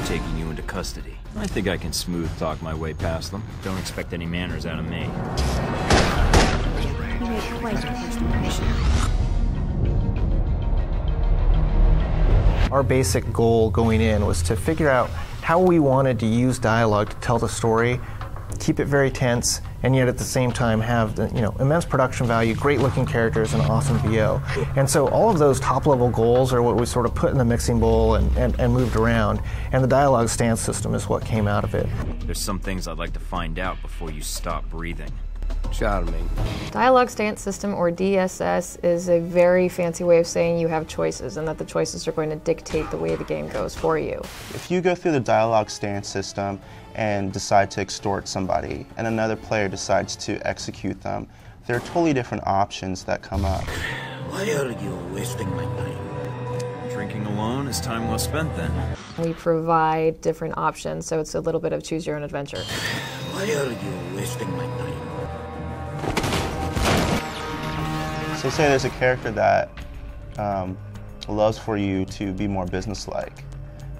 taking you into custody. I think I can smooth talk my way past them. Don't expect any manners out of me. You made quite a first impression. Our basic goal going in was to figure out how we wanted to use dialogue to tell the story, keep it very tense, and yet at the same time have the, immense production value, great looking characters, and awesome VO. And so all of those top level goals are what we sort of put in the mixing bowl and moved around, and the dialogue stance system is what came out of it. There's some things I'd like to find out before you stop breathing. Charming. Dialogue stance system, or DSS, is a very fancy way of saying you have choices and that the choices are going to dictate the way the game goes for you. If you go through the dialogue stance system and decide to extort somebody and another player decides to execute them, there are totally different options that come up. Why are you wasting my time? Drinking alone is time well spent then. We provide different options, so it's a little bit of choose your own adventure. Why are you wasting my time? So say there's a character that loves for you to be more businesslike.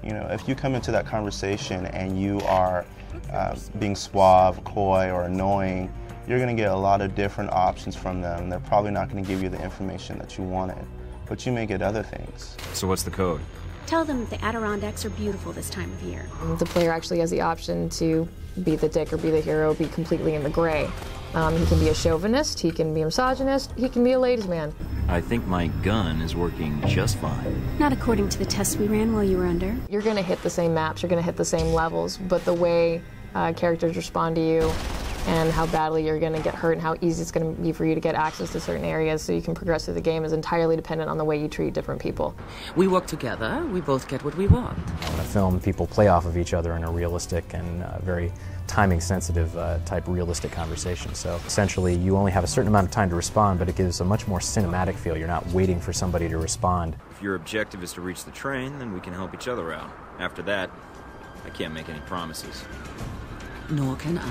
If you come into that conversation and you are being suave, coy, or annoying, you're going to get a lot of different options from them. They're probably not going to give you the information that you wanted, but you may get other things. So what's the code? Tell them the Adirondacks are beautiful this time of year. The player actually has the option to be the dick or be the hero, be completely in the gray. He can be a chauvinist, he can be a misogynist, he can be a ladies' man. I think my gun is working just fine. Not according to the tests we ran while you were under. You're going to hit the same maps, you're going to hit the same levels, but the way characters respond to you and how badly you're going to get hurt and how easy it's going to be for you to get access to certain areas so you can progress through the game is entirely dependent on the way you treat different people. We work together, we both get what we want. In a film, people play off of each other in a realistic and very timing-sensitive type realistic conversation. So essentially, you only have a certain amount of time to respond, but it gives a much more cinematic feel. You're not waiting for somebody to respond. If your objective is to reach the train, then we can help each other out. After that, I can't make any promises. Nor can I.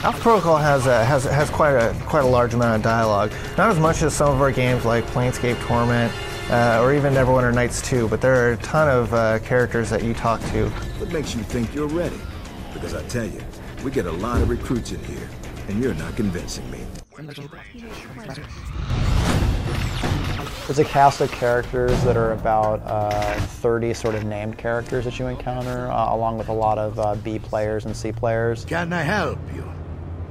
Alpha Protocol has quite a large amount of dialogue. Not as much as some of our games like Planescape Torment or even Neverwinter Nights 2, but there are a ton of characters that you talk to. What makes you think you're ready? Because I tell you, we get a lot of recruits in here, and you're not convincing me. There's a cast of characters that are about 30 sort of named characters that you encounter, along with a lot of B players and C players. Can I help you?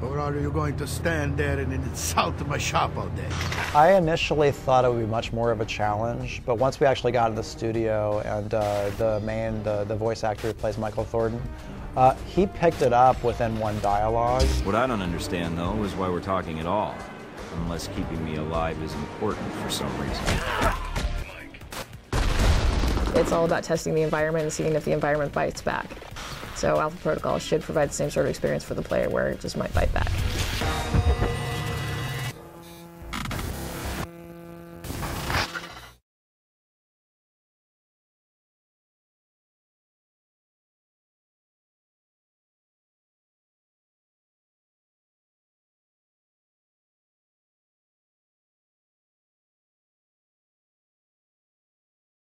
Or are you going to stand there and insult my shop all day? I initially thought it would be much more of a challenge, but once we actually got in the studio and the voice actor who plays Michael Thornton, he picked it up within one dialogue. What I don't understand, though, is why we're talking at all. Unless keeping me alive is important for some reason. It's all about testing the environment and seeing if the environment bites back. So Alpha Protocol should provide the same sort of experience for the player where it just might bite back.